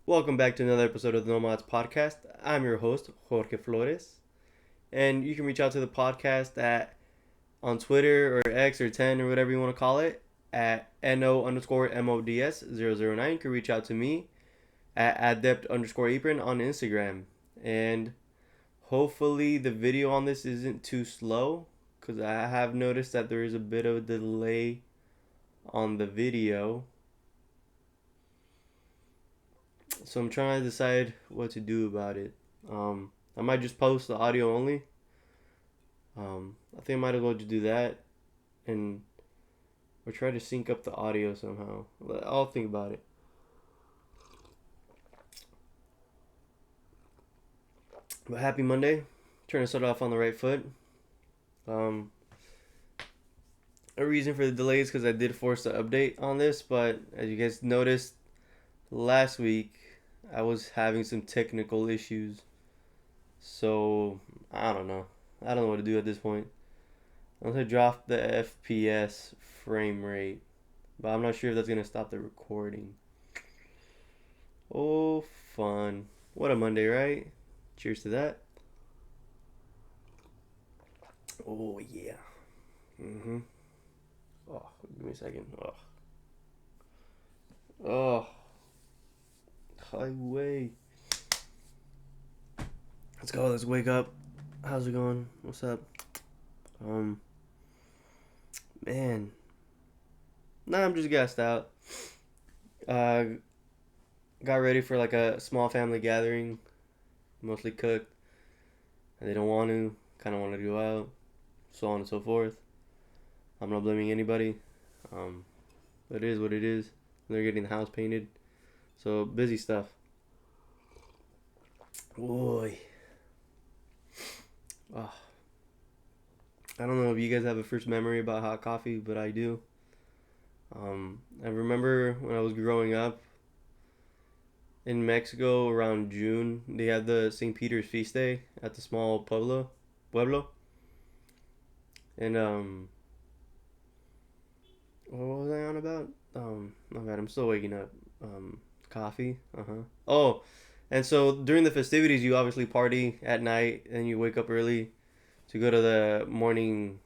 Welcome back to another episode of the Nomads Podcast. I'm your host, Jorge Flores, and you can reach out to the podcast at on Twitter or X or 10 or whatever you want to call it at no underscore mods 009. You can reach out to me at adept underscore apron on Instagram, and hopefully the video on this isn't too slow because I have noticed that there is a bit of a delay on the video. So I'm trying to decide what to do about it. I might just post the audio only. I think I might as well just do that, and or try to sync up the audio somehow. I'll think about it. But happy Monday. Trying to start off on the right foot. Um, a reason for the delay is because I did force the update on this, but as you guys noticed last week, I was having some technical issues. So I don't know. I don't know what to do at this point. I'm gonna drop the FPS frame rate, but I'm not sure if that's gonna stop the recording. Oh, fun! What a Monday, right? Cheers to that. Oh yeah. Mhm. Oh, give me a second. Oh, oh, highway. Let's go. Let's wake up. How's it going? What's up? Um, man. Nah, I'm just gassed out. Uh, got ready for like a small family gathering. Mostly cooked. And they don't want to. Kind of want to go out. So on and so forth. I'm not blaming anybody. Um, it is what it is. They're getting the house painted. So busy stuff. Boy. Oh, I don't know if you guys have a first memory about hot coffee, but I do. I remember when I was growing up in Mexico around June, they had the St. Peter's feast day at the small pueblo, and what was I on about? My bad, I'm still waking up. Coffee. Oh, and so during the festivities, you obviously party at night, and you wake up early to go to the morning.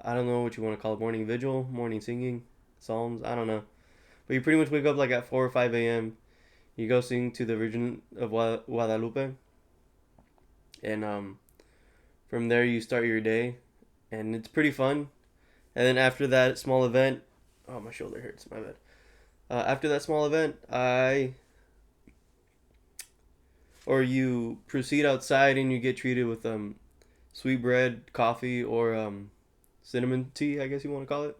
I don't know what you want to call it, morning vigil, morning singing, psalms. I don't know, but you pretty much wake up like at 4 or 5 a.m. You go sing to the Virgin of Guadalupe, and from there you start your day, and it's pretty fun. And then after that small event, oh my shoulder hurts, my bad. After that small event, you proceed outside and you get treated with sweet bread, coffee, or cinnamon tea, I guess you want to call it.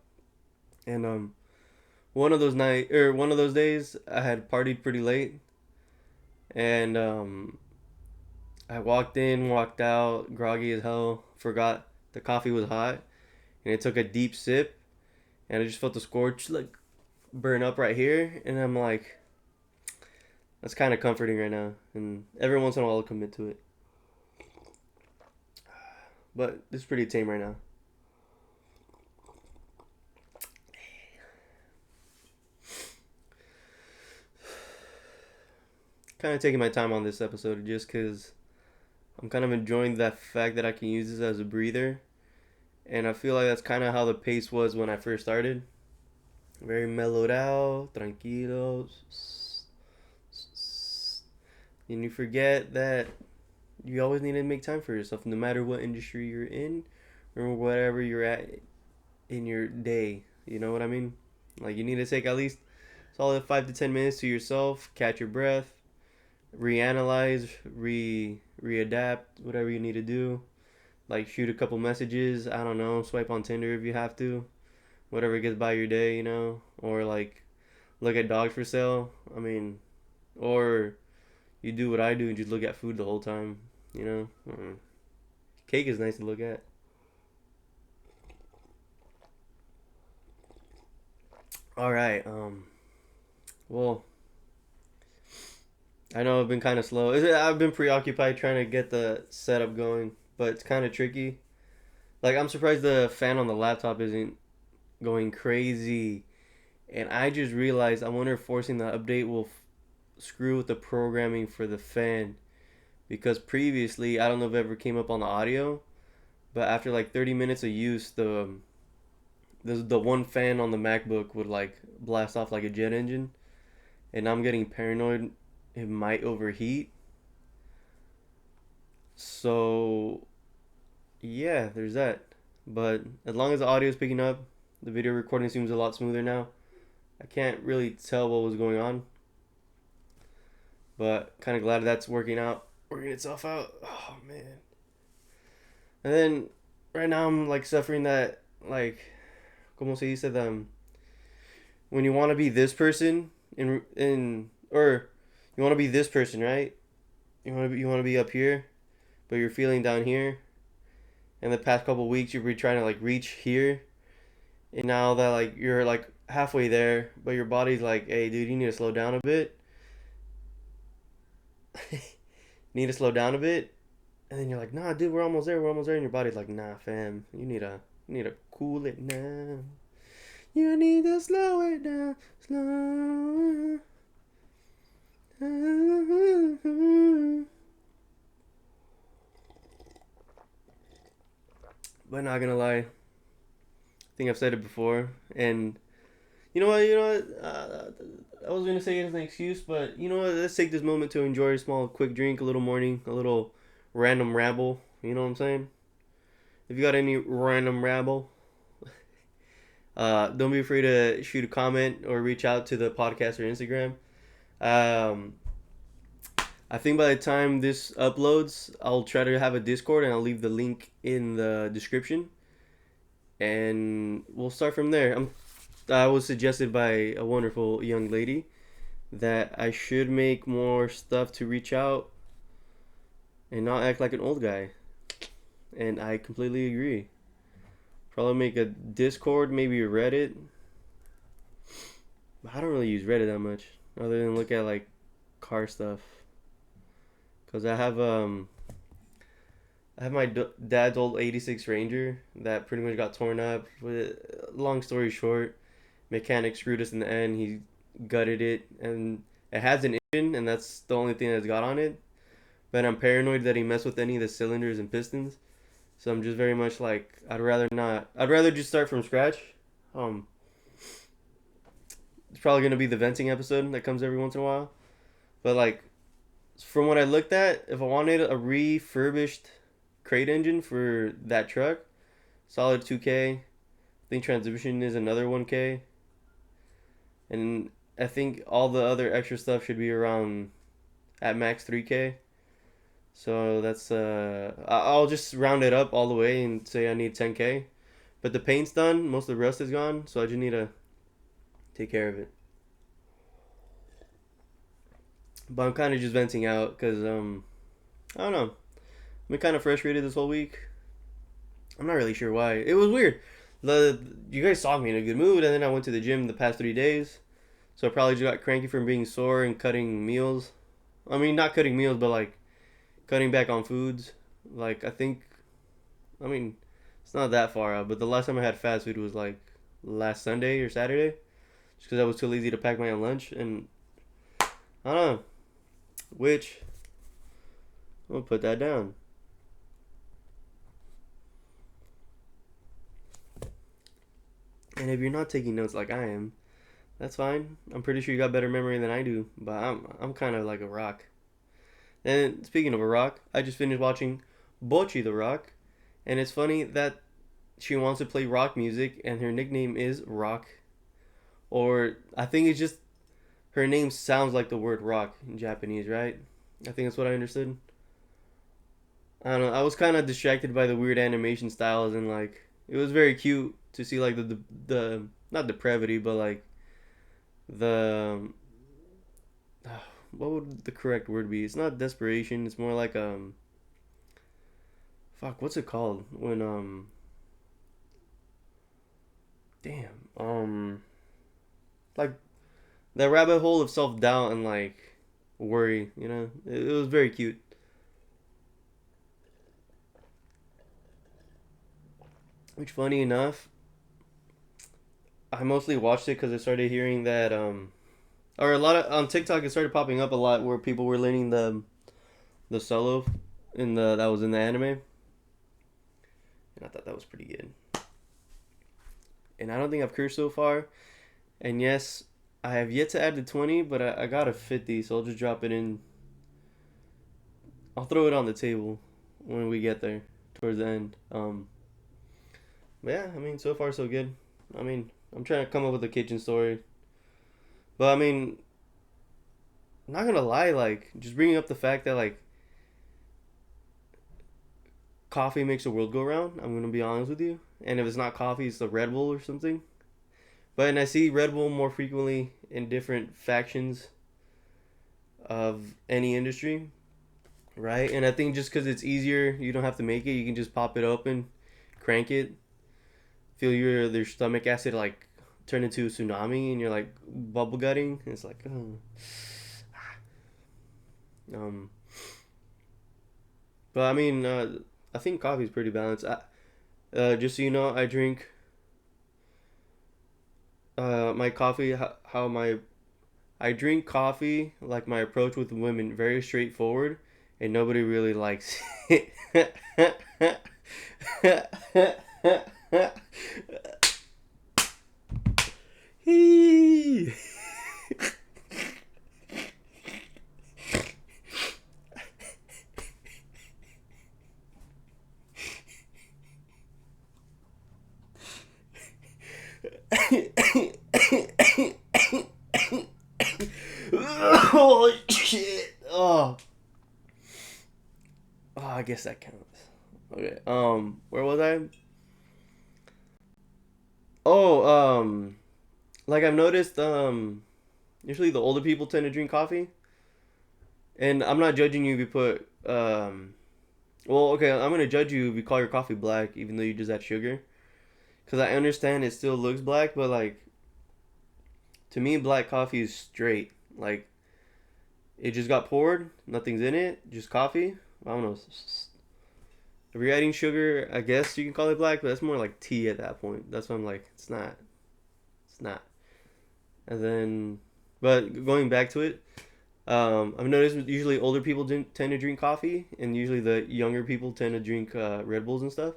And one of those days, I had partied pretty late, and I walked in, walked out, groggy as hell. Forgot the coffee was hot, and it took a deep sip, and I just felt the scorch like burn up right here, and I'm like, that's kind of comforting right now. And every once in a while, I'll commit to it, but it's pretty tame right now. Kind of taking my time on this episode just because I'm kind of enjoying that fact that I can use this as a breather, and I feel like that's kind of how the pace was when I first started. Very mellowed out, tranquilo, and you forget that you always need to make time for yourself, no matter what industry you're in or whatever you're at in your day. You know what I mean? Like you need to take at least solid 5 to 10 minutes to yourself, catch your breath, reanalyze, readapt, whatever you need to do. Like shoot a couple messages. I don't know. Swipe on Tinder if you have to. Whatever gets by your day, you know. Or like look at dogs for sale. I mean, or you do what I do and just look at food the whole time. You know. Cake is nice to look at. All right. Well, I know I've been kind of slow. I've been preoccupied trying to get the setup going, but it's kind of tricky. Like I'm surprised the fan on the laptop isn't going crazy. And I just realized I wonder if forcing the update will screw with the programming for the fan, because previously, I don't know if it ever came up on the audio, but after like 30 minutes of use, the one fan on the MacBook would like blast off like a jet engine, and I'm getting paranoid it might overheat. So yeah, there's that. But as long as the audio is picking up, the video recording seems a lot smoother now. I can't really tell what was going on, but kind of glad that's working itself out. Oh man. And then right now I'm like suffering that, like, como se dice, when you want to be this person or you want to be this person, right? You want to be up here, but you're feeling down here. And the past couple weeks you've been trying to like reach here, and now that like you're like halfway there, but your body's like, "Hey, dude, you need to slow down a bit." Need to slow down a bit, and then you're like, "Nah, dude, we're almost there. We're almost there." And your body's like, "Nah, fam, you need to cool it now. You need to slow it down, slow it." But not gonna lie, I think I've said it before, and you know what? I was gonna say it as an excuse, but you know what? Let's take this moment to enjoy a small, quick drink, a little morning, a little random rabble. You know what I'm saying? If you got any random rabble, don't be afraid to shoot a comment or reach out to the podcast or Instagram. Um, I think by the time this uploads, I'll try to have a Discord, and I'll leave the link in the description, and we'll start from there. I was suggested by a wonderful young lady that I should make more stuff to reach out and not act like an old guy. And I completely agree. Probably make a Discord, maybe a Reddit. But I don't really use Reddit that much, other than look at like car stuff. Cause I have my dad's old '86 Ranger that pretty much got torn up. Long story short, mechanic screwed us in the end. He gutted it, and it has an engine, and that's the only thing that's got on it. But I'm paranoid that he messed with any of the cylinders and pistons. So I'm just very much like, I'd rather not. I'd rather just start from scratch. Um, it's probably gonna be the venting episode that comes every once in a while. But like, from what I looked at, if I wanted a refurbished crate engine for that truck, solid 2K. I think transmission is another 1K. And I think all the other extra stuff should be around at max 3K. So that's I'll just round it up all the way and say I need 10K. But the paint's done, most of the rust is gone, so I just need to take care of it. But I'm kind of just venting out because I don't know. I've been kind of frustrated this whole week. I'm not really sure why. It was weird. You guys saw me in a good mood, and then I went to the gym the past 3 days. So I probably just got cranky from being sore and cutting meals. I mean, not cutting meals, but like cutting back on foods. Like, I mean, it's not that far out, but the last time I had fast food was like last Sunday or Saturday. Just because I was too lazy to pack my own lunch. And I don't know. Which, I'm going to put that down. And if you're not taking notes like I am, that's fine. I'm pretty sure you got better memory than I do, but I'm kind of like a rock. And speaking of a rock, I just finished watching Bochi the Rock, and it's funny that she wants to play rock music and her nickname is Rock, or I think it's just her name sounds like the word rock in Japanese, right? I think that's what I understood. I don't know. I was kind of distracted by the weird animation styles, and like it was very cute to see like the not depravity, but like the what would the correct word be? It's not desperation. It's more like fuck. What's it called when damn like that rabbit hole of self doubt and like worry. You know, it was very cute. Which funny enough, I mostly watched it because I started hearing that or a lot of on TikTok it started popping up a lot where people were learning the solo in the that was in the anime, and I thought that was pretty good. And I don't think I've cursed so far. And yes, I have yet to add the 20, but I got a 50, so I'll just drop it in. I'll throw it on the table when we get there towards the end. But yeah, I mean, so far so good. I mean, I'm trying to come up with a kitchen story, but I mean, not gonna lie, like just bringing up the fact that like coffee makes the world go round. I'm gonna be honest with you, and if it's not coffee, it's the Red Bull or something. But and I see Red Bull more frequently in different factions of any industry, right? And I think just because it's easier, you don't have to make it. You can just pop it open, crank it, feel your stomach acid like turn into a tsunami, and you're like bubble gutting. And it's like, oh. um. But I mean, I think coffee is pretty balanced. Just so you know, I drink my coffee. How my I drink coffee like my approach with women, very straightforward, and nobody really likes it. Holy shit! Oh, I guess that counts. Okay. Where was I? Oh, like I've noticed, usually the older people tend to drink coffee, and I'm not judging you if you put, well, okay, I'm gonna judge you if you call your coffee black, even though you just add sugar, because I understand it still looks black, but like, to me, black coffee is straight. Like, it just got poured, nothing's in it, just coffee. I don't know. If you're adding sugar, I guess you can call it black, but that's more like tea at that point. That's why I'm like, it's not. It's not. And then, but going back to it, I've noticed usually older people tend to drink coffee, and usually the younger people tend to drink Red Bulls and stuff.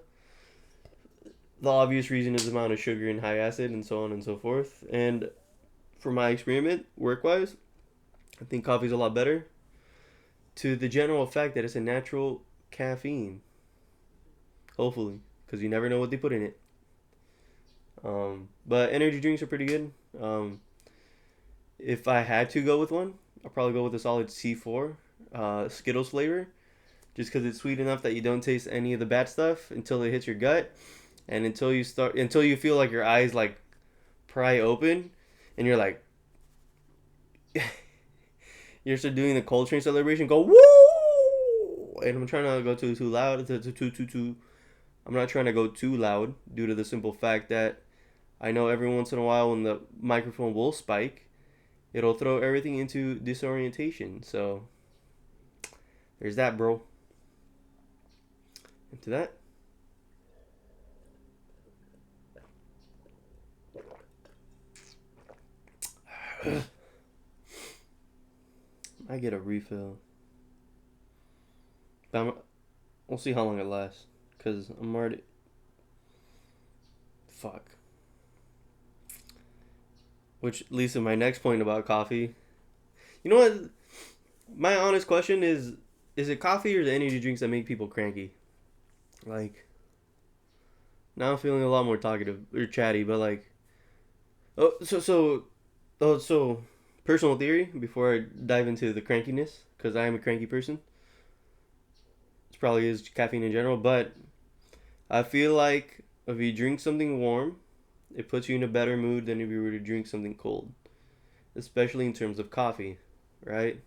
The obvious reason is the amount of sugar and high acid and so on and so forth. And for my experiment, work-wise, I think coffee's a lot better to the general fact that it's a natural caffeine. Hopefully, because you never know what they put in it. But energy drinks are pretty good. If I had to go with one, I'll probably go with a solid C4 Skittles flavor, just because it's sweet enough that you don't taste any of the bad stuff until it hits your gut, and until you feel like your eyes like pry open, and you're like, you're still doing the Coltrane celebration. Go woo! And I'm trying to go too loud. Too. I'm not trying to go too loud due to the simple fact that I know every once in a while when the microphone will spike, it'll throw everything into disorientation. So there's that, bro. Into that. I get a refill. But we'll see how long it lasts. Because I'm already... Fuck. Which leads to my next point about coffee. You know what? My honest question is it coffee or the energy drinks that make people cranky? Like, now I'm feeling a lot more talkative or chatty, but like... So, personal theory, before I dive into the crankiness, because I am a cranky person. It probably is caffeine in general, but I feel like if you drink something warm, it puts you in a better mood than if you were to drink something cold, especially in terms of coffee, right?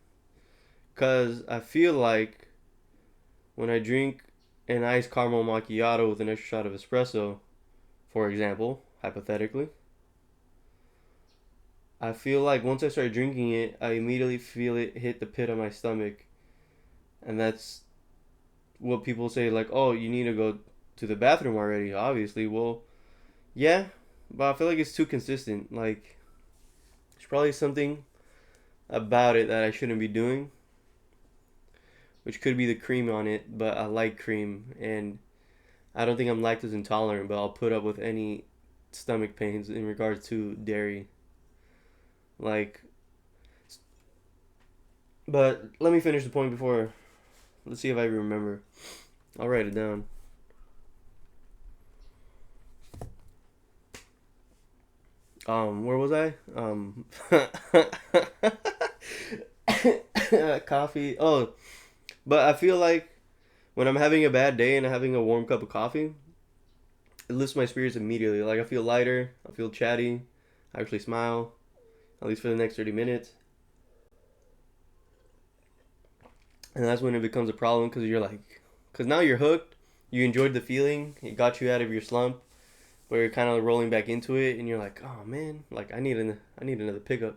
Because I feel like when I drink an iced caramel macchiato with an extra shot of espresso, for example, hypothetically, I feel like once I start drinking it, I immediately feel it hit the pit of my stomach. And that's what people say, like, oh, you need to go to the bathroom already, obviously. Well, yeah, but I feel like it's too consistent. Like, it's probably something about it that I shouldn't be doing, which could be the cream on it, but I like cream, and I don't think I'm lactose intolerant, but I'll put up with any stomach pains in regards to dairy. Like, but let me finish the point before. Let's see if I remember. I'll write it down. Where was I? Coffee. Oh, but I feel like when I'm having a bad day and I'm having a warm cup of coffee, it lifts my spirits immediately. Like I feel lighter, I feel chatty, I actually smile, at least for the next 30 minutes. And that's when it becomes a problem because you're like, because now you're hooked. You enjoyed the feeling. It got you out of your slump, but you're kind of rolling back into it, and you're like, oh man, like I need another pickup.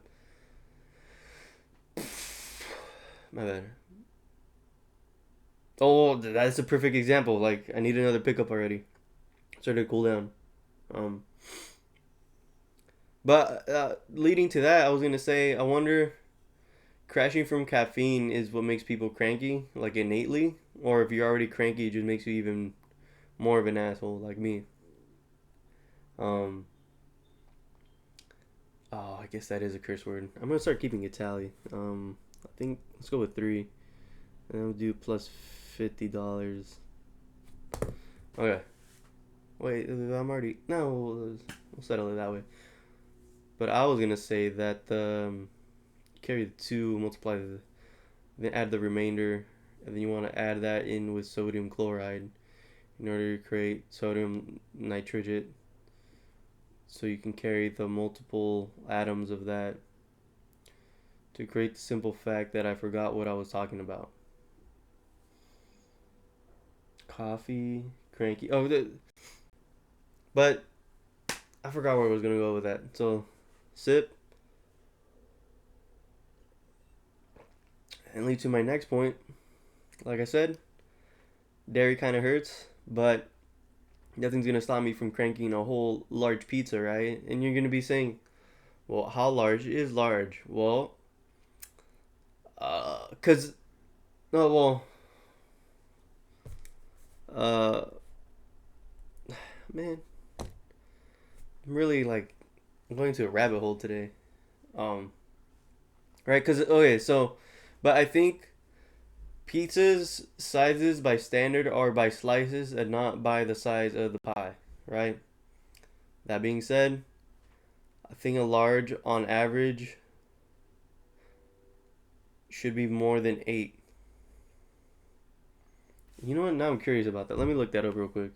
My bad. Oh, that's a perfect example. Like I need another pickup already. Started to cool down. Um, but leading to that, I was gonna say, I wonder, crashing from caffeine is what makes people cranky, like innately, or if you're already cranky, it just makes you even more of an asshole, like me. Um, oh, I guess that is a curse word. I'm gonna start keeping a tally. I think let's go with three, and I'll do plus $50. Okay. Wait, I'm already no. We'll settle it that way. But I was gonna say that carry the two, multiply the, then add the remainder, and then you want to add that in with sodium chloride in order to create sodium nitrate, so you can carry the multiple atoms of that to create the simple fact that I forgot what I was talking about. Coffee, cranky. Oh, but I forgot where I was gonna go with that. So, sip, and lead to my next point. Like I said, dairy kind of hurts, but nothing's gonna stop me from cranking a whole large pizza, right? And you're gonna be saying, well, how large is large? Well, cause no, well, uh, man, I'm really like going to a rabbit hole today. Um, right? Cause okay, so, but I think pizzas sizes by standard are by slices and not by the size of the pie, right? That being said, I think a large on average should be more than eight. You know what? Now I'm curious about that. Let me look that up real quick.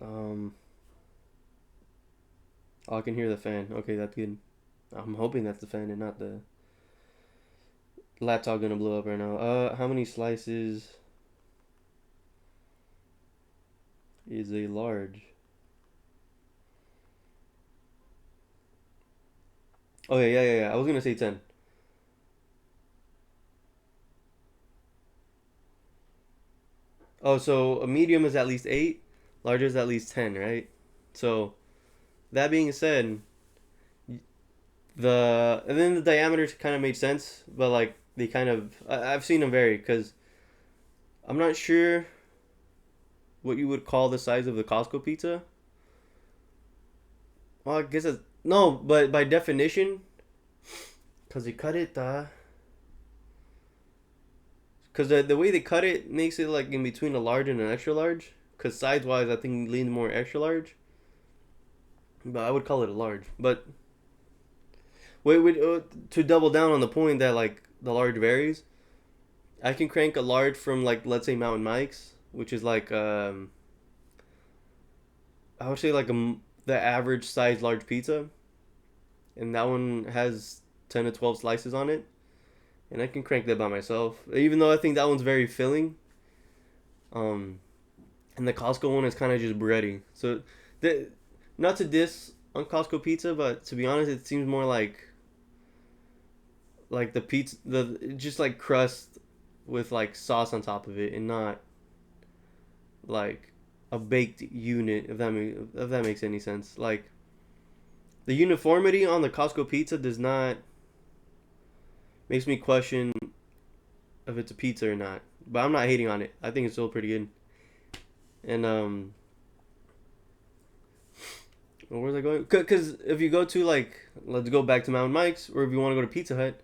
Um, oh, I can hear the fan. Okay, that's good. I'm hoping that's the fan and not the laptop gonna blow up right now. How many slices is a large? Oh yeah. I was gonna say 10. Oh, so a medium is at least 8, large is at least 10, right? So that being said, the and then the diameters kind of made sense, but like they kind of I've seen them vary because I'm not sure what you would call the size of the Costco pizza. Well, I guess it's no, but by definition, because they cut it, because the way they cut it makes it like in between a large and an extra large. Because size wise, I think it leans more extra large, but I would call it a large. But wait, to double down on the point that like the large varies, I can crank a large from like let's say Mountain Mike's, which is like I would say like the average size large pizza, and that one has 10 to 12 slices on it, and I can crank that by myself. Even though I think that one's very filling, um, and the Costco one is kind of just bready. So, the not to diss on Costco pizza, but to be honest, it seems more like the pizza the just like crust with like sauce on top of it, and not like a baked unit. If that makes any sense, like the uniformity on the Costco pizza does not. makes me question if it's a pizza or not. But I'm not hating on it. I think it's still pretty good. And where's I going? Because if you go to like, let's go back to Mountain Mike's, or if you want to go to Pizza Hut,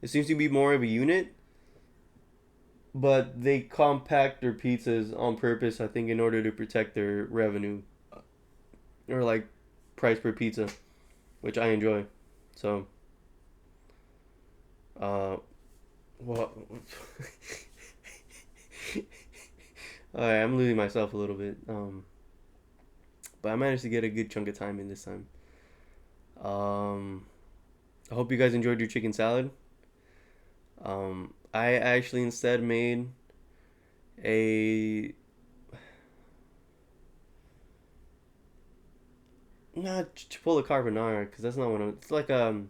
it seems to be more of a unit. But they compact their pizzas on purpose, I think, in order to protect their revenue, or like price per pizza, which I enjoy. So, well, alright, I'm losing myself a little bit. But I managed to get a good chunk of time in this time. I hope you guys enjoyed your chicken salad. I actually instead made a not Chipotle carbonara because that's not what it's like. Because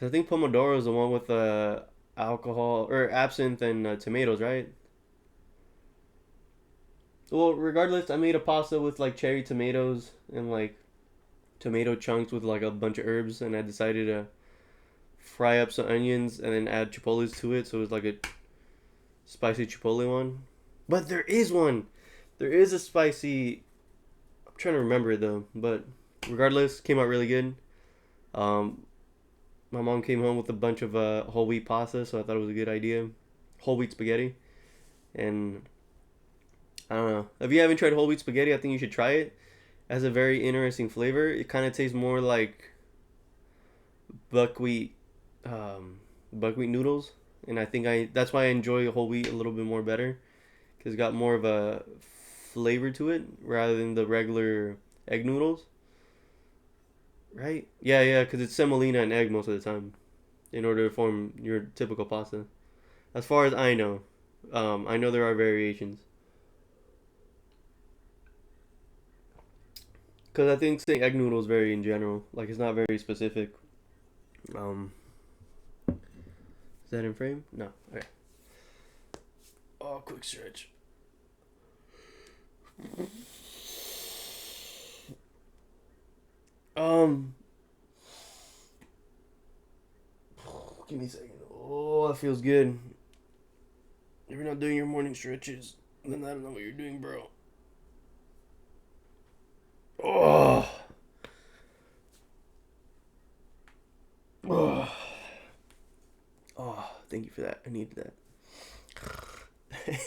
I think pomodoro is the one with alcohol or absinthe and tomatoes, right? Well, regardless, I made a pasta with like cherry tomatoes and like tomato chunks with like a bunch of herbs, and I decided to fry up some onions and then add chipotles to it, so it was like a spicy chipotle one. But there is one. There is a spicy. I'm trying to remember it though, but regardless, came out really good. Um, my mom came home with a bunch of whole wheat pasta, so I thought it was a good idea. Whole wheat spaghetti, and I don't know. If you haven't tried whole wheat spaghetti, I think you should try it. It has a very interesting flavor. It kind of tastes more like buckwheat, buckwheat noodles, and I think that's why I enjoy whole wheat a little bit more better, because it's got more of a flavor to it rather than the regular egg noodles. Right? Yeah, yeah, because it's semolina and egg most of the time in order to form your typical pasta. As far as I know, I know there are variations. Because I think saying egg noodles vary in general. Like it's not very specific. Um, is that in frame? No. Okay. Oh, quick stretch. Um, give me a second. Oh, that feels good. If you're not doing your morning stretches, then I don't know what you're doing, bro. Oh, oh, oh, thank you for that. I needed that.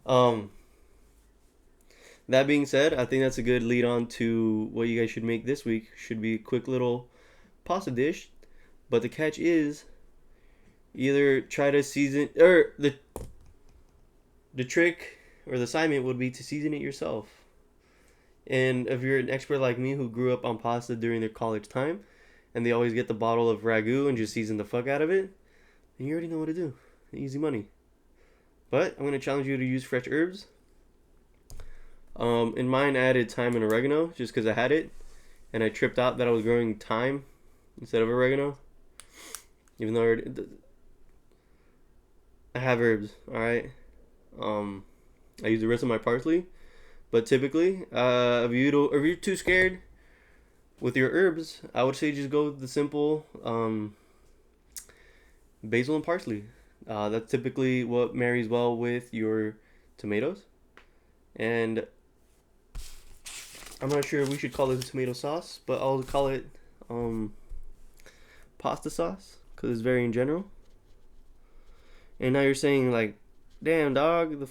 um, that being said, I think that's a good lead on to what you guys should make this week. Should be a quick little pasta dish, but the catch is either try to season or the trick or the assignment would be to season it yourself. And if you're an expert like me who grew up on pasta during their college time, and they always get the bottle of ragu and just season the fuck out of it, then you already know what to do. Easy money. But I'm gonna challenge you to use fresh herbs. In mine, I added thyme and oregano just because I had it, and I tripped out that I was growing thyme instead of oregano, even though I have herbs. All right. I use the rest of my parsley, but typically, if you're too scared with your herbs, I would say just go with the simple basil and parsley. That's typically what marries well with your tomatoes. And I'm not sure if we should call it a tomato sauce, but I'll call it pasta sauce because it's very in general. And now you're saying like, damn dog, the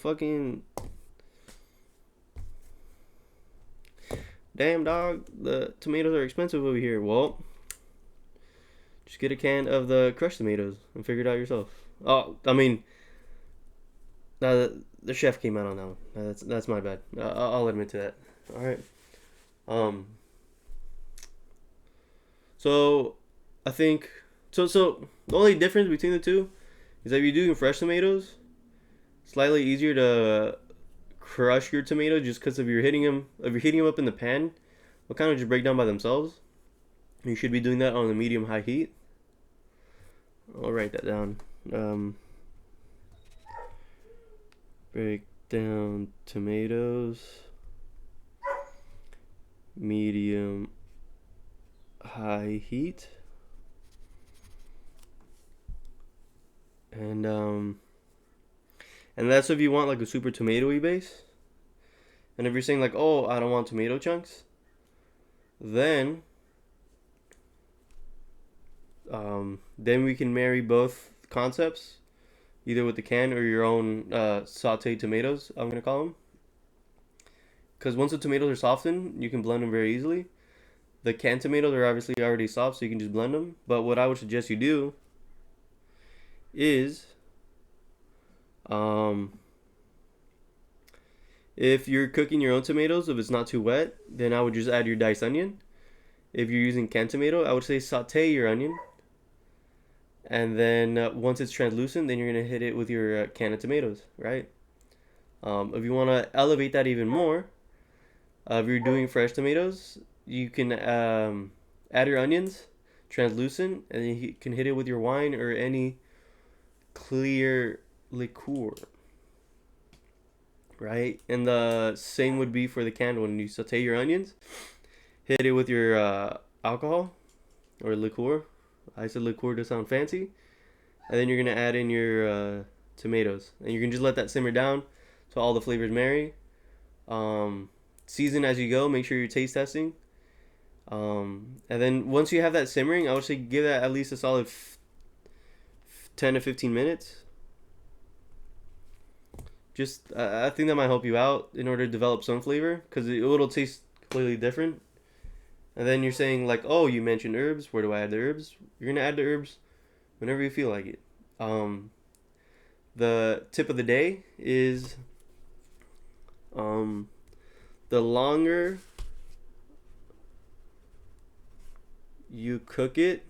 tomatoes are expensive over here. Well, just get a can of the crushed tomatoes and figure it out yourself. Oh, I mean, the chef came out on that one. That's my bad. I'll admit to that. All right. Um. So, I think so. The only difference between the two is that if you're doing fresh tomatoes, slightly easier to crush your tomato just because if you're hitting them up in the pan, they'll kind of just break down by themselves. You should be doing that on a medium high heat. I'll write that down. Break down tomatoes, medium high heat. and and that's if you want like a super tomatoey base. And if you're saying like, oh, I don't want tomato chunks, then then we can marry both concepts, either with the can or your own sauteed tomatoes. I'm gonna call them, because once the tomatoes are softened, you can blend them very easily. The canned tomatoes are obviously already soft, so you can just blend them. But what I would suggest you do is, um, if you're cooking your own tomatoes, if it's not too wet, then I would just add your diced onion. If you're using canned tomato, I would say saute your onion, and then once it's translucent, then you're gonna hit it with your can of tomatoes, right? If you want to elevate that even more, if you're doing fresh tomatoes, you can add your onions, translucent, and then you can hit it with your wine or any clear liqueur, right? And the same would be for the canned one. You saute your onions, hit it with your alcohol or liqueur. I said liqueur to sound fancy. And then you're gonna add in your tomatoes, and you can just let that simmer down so all the flavors marry. Season as you go. Make sure you're taste testing. And then once you have that simmering, I would say give that at least a solid 10 to 15 minutes. Just I think that might help you out in order to develop some flavor, because it'll taste completely different. And then you're saying like, oh, you mentioned herbs. Where do I add the herbs? You're gonna add the herbs whenever you feel like it. Um, the tip of the day is um, the longer you cook it,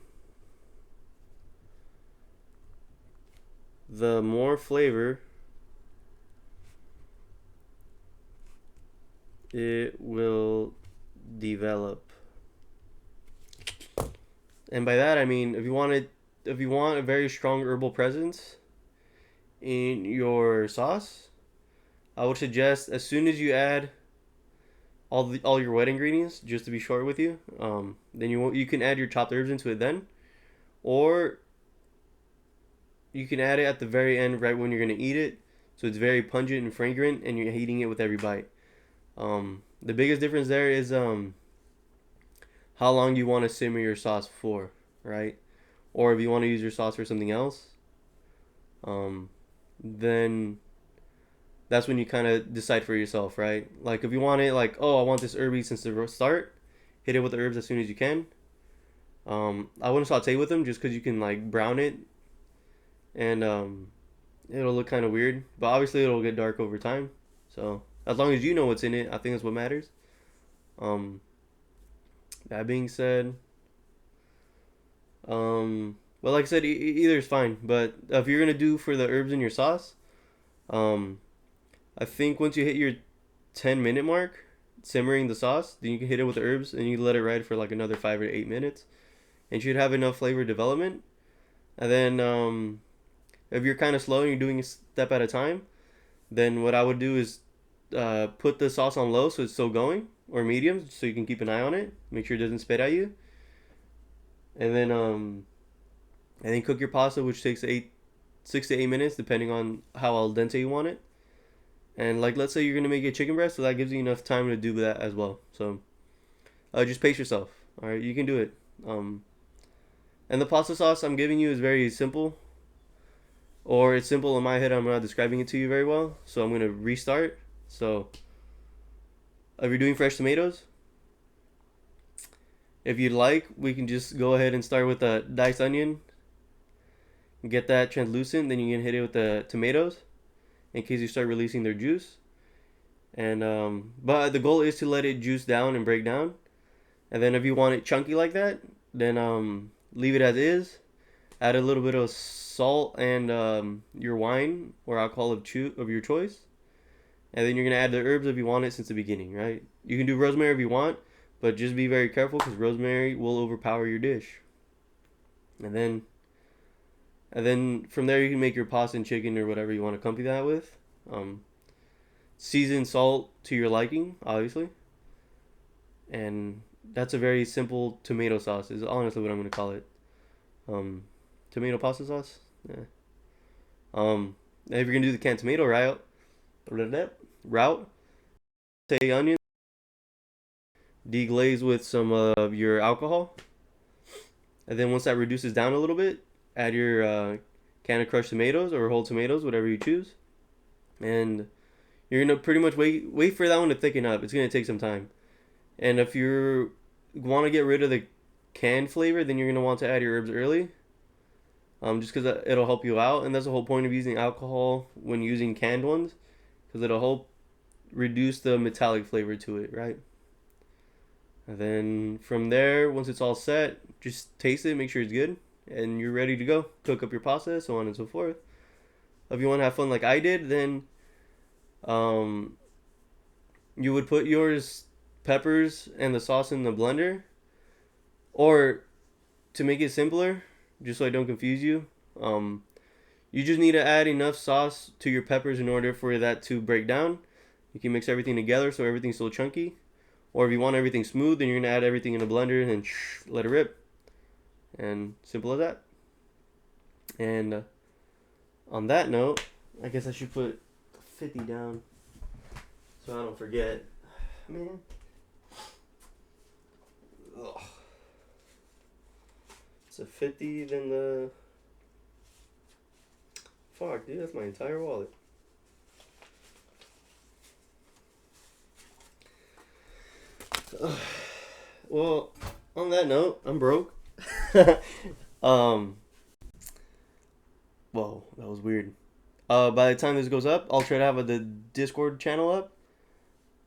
the more flavor it will develop. And by that I mean if you want a very strong herbal presence in your sauce, I would suggest as soon as you add all your wet ingredients, just to be short with you, then you can add your chopped herbs into it then, or you can add it at the very end, right when you're gonna eat it, so it's very pungent and fragrant, and you're eating it with every bite. The biggest difference there is how long you want to simmer your sauce for, right? Or if you want to use your sauce for something else, then that's when you kind of decide for yourself, right? Like if you want it, like, oh, I want this herby since the start, hit it with the herbs as soon as you can. I wouldn't saute with them just because you can like brown it, and it'll look kind of weird. But obviously it'll get dark over time. So as long as you know what's in it, I think that's what matters. Um, that being said, well, like I said, either is fine. But if you're gonna do for the herbs in your sauce, um, I think once you hit your 10-minute mark simmering the sauce, then you can hit it with the herbs and you let it ride for like another 5 or 8 minutes, and you should have enough flavor development. And then if you're kind of slow and you're doing a step at a time, then what I would do is put the sauce on low so it's still going, or medium so you can keep an eye on it, make sure it doesn't spit at you, and then cook your pasta, which takes 6 to 8 minutes depending on how al dente you want it. And like let's say you're gonna make a chicken breast, so that gives you enough time to do that as well. So just pace yourself. All right, you can do it. And the pasta sauce I'm giving you is very simple, or it's simple in my head. I'm not describing it to you very well, so I'm gonna restart. So if you're doing fresh tomatoes, if you'd like, we can just go ahead and start with a diced onion. Get that translucent, then you can hit it with the tomatoes in case you start releasing their juice. And but the goal is to let it juice down and break down. And then if you want it chunky like that, then leave it as is. Add a little bit of salt and your wine or alcohol of your choice. And then you're gonna add the herbs if you want it since the beginning, right? You can do rosemary if you want, but just be very careful because rosemary will overpower your dish. And then from there you can make your pasta and chicken or whatever you want to accompany that with. Season salt to your liking, obviously. And that's a very simple tomato sauce is honestly what I'm going to call it. Tomato pasta sauce? Yeah. If you're gonna do the canned tomato route, say onion, deglaze with some of your alcohol, and then once that reduces down a little bit, add your can of crushed tomatoes or whole tomatoes, whatever you choose, and you're gonna pretty much wait for that one to thicken up. It's gonna take some time, and if you want to get rid of the canned flavor, then you're gonna want to add your herbs early, just because it'll help you out, and that's the whole point of using alcohol when using canned ones, because it'll help reduce the metallic flavor to it, right? And then from there, once it's all set, just taste it, make sure it's good, and you're ready to go. Cook up your pasta, so on and so forth. If you want to have fun like I did, then um, you would put yours peppers and the sauce in the blender, or to make it simpler, just so I don't confuse you, you just need to add enough sauce to your peppers in order for that to break down. You can mix everything together so everything's still chunky. Or if you want everything smooth, then you're gonna add everything in a blender and then let it rip. And simple as that. And on that note, I guess I should put 50 down so I don't forget. Man. Ugh. It's a 50, then the... Fuck, dude, that's my entire wallet. Well, on that note, I'm broke. Whoa, that was weird. By the time this goes up, I'll try to have the Discord channel up,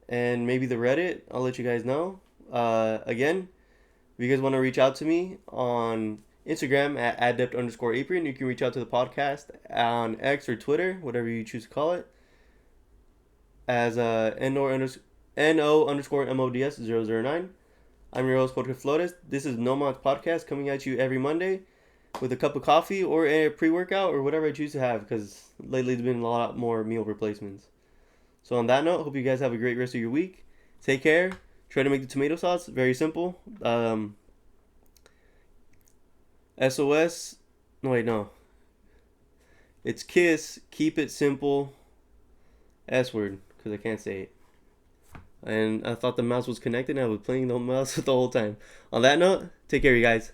and maybe the Reddit. I'll let you guys know. Again, if you guys want to reach out to me on Instagram at adept_apron, you can reach out to the podcast on X or Twitter, whatever you choose to call it, as NO_MODS009. I'm your host, Jorge Flores. This is No Mods Podcast, coming at you every Monday with a cup of coffee or a pre-workout or whatever I choose to have, because lately there's been a lot more meal replacements. So on that note, hope you guys have a great rest of your week. Take care. Try to make the tomato sauce. Very simple. SOS. No, wait, no. It's KISS. Keep it simple. S word, because I can't say it. And I thought the mouse was connected and I was playing the mouse the whole time. On that note, take care, you guys.